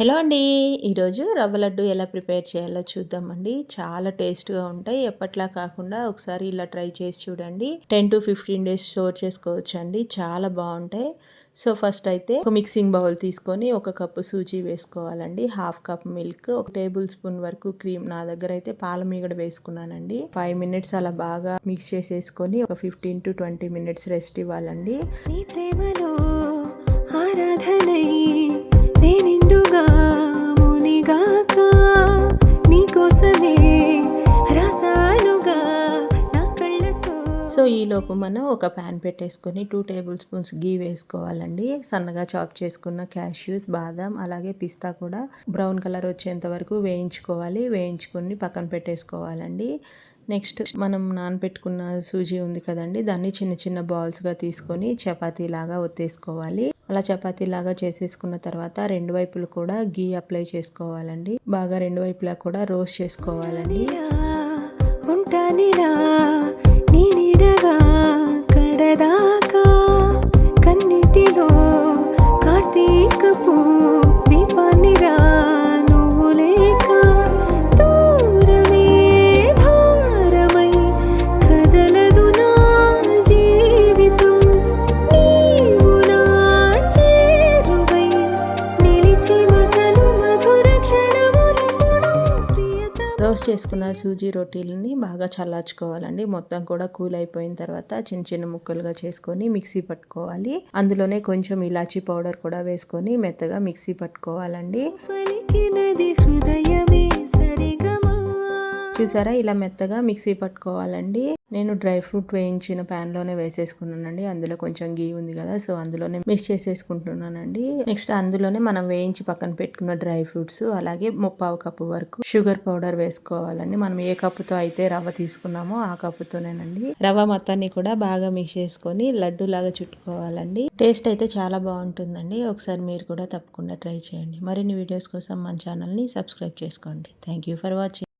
Hello అండి. ఈరోజు రవ్వ లడ్డు ఎలా ప్రిపేర్ చేయాలో చూద్దామండి. చాలా టేస్ట్గా ఉంటాయి. ఎప్పట్లా కాకుండా ఒకసారి ఇలా ట్రై చేసి చూడండి. 10 to 15 డేస్ స్టోర్ చేసుకోవచ్చు అండి. చాలా బాగుంటాయి. సో ఫస్ట్ అయితే ఒక మిక్సింగ్ బౌల్ తీసుకొని 1 కప్పు సూజీ వేసుకోవాలండి. 1/2 కప్ మిల్క్, 1 టేబుల్ స్పూన్ వరకు క్రీమ్. నా దగ్గర అయితే పాల మీగడ వేసుకున్నానండి. 5 మినిట్స్ అలా బాగా మిక్స్ చేసేసుకొని ఒక 15 to 20 మినిట్స్ రెస్ట్ ఇవ్వాలండి. సో ఈలోపు మనం ఒక ప్యాన్ పెట్టేసుకొని 2 టేబుల్ స్పూన్స్ గీ వేసుకోవాలండి. సన్నగా చాప్ చేసుకున్న క్యాష్యూస్, బాదం అలాగే పిస్తా కూడా బ్రౌన్ కలర్ వచ్చేంత వరకు వేయించుకోవాలి. వేయించుకొని పక్కన పెట్టేసుకోవాలండి. నెక్స్ట్ మనం నానబెట్టుకున్న సూజీ ఉంది కదండి, దాన్ని చిన్న చిన్న బాల్స్గా తీసుకొని చపాతీలాగా ఒత్తేసుకోవాలి. అలా చపాతీలాగా చేసేసుకున్న తర్వాత రెండు వైపులు కూడా గీ అప్లై చేసుకోవాలండి. బాగా రెండు వైపులా కూడా రోస్ట్ చేసుకోవాలండి. కన్నిటిలో కార్తీకపు దీపాన్ని రా నువ్వు లేక దూరమే భారమై కదలదు నా జీవితం, నీవు నా చేరువై నిలిచి మసలు మధుర క్షణములెప్పుడు ప్రియతమా. రోస్ట్ చేసుకున్న సూజీ రొటీలని బాగా చల్లార్చుకోవాలండి. మొత్తం కూడా కూల్ అయిపోయిన తర్వాత చిన్న చిన్న ముక్కలుగా చేసుకొని మిక్సీ పట్టుకోవాలి. అందులోనే కొంచెం ఇలాచీ పౌడర్ కూడా వేసుకొని మెత్తగా మిక్సీ పట్టుకోవాలండి. చూసారా, ఇలా మెత్తగా మిక్సీ పట్టుకోవాలండి. నేను డ్రై ఫ్రూట్ వేయించిన ప్యాన్లోనే వేసేసుకున్నానండి. అందులో కొంచెం గీ ఉంది కదా, సో అందులోనే మిక్స్ చేసేసుకుంటున్నానండి. నెక్స్ట్ అందులోనే మనం వేయించి పక్కన పెట్టుకున్న డ్రై ఫ్రూట్స్ అలాగే 1/4 కప్పు వరకు షుగర్ పౌడర్ వేసుకోవాలండి. మనం ఏ కప్పుతో అయితే రవ్వ తీసుకున్నామో ఆ కప్పుతోనేనండి. రవ్వ మొత్తాన్ని కూడా బాగా మిక్స్ చేసుకొని లడ్డు లాగా చుట్టుకోవాలండి. టేస్ట్ అయితే చాలా బాగుంటుందండి. ఒకసారి మీరు కూడా తప్పకుండా ట్రై చేయండి. మరిన్ని వీడియోస్ కోసం మన ఛానల్ని సబ్స్క్రైబ్ చేసుకోండి. Thank you for watching.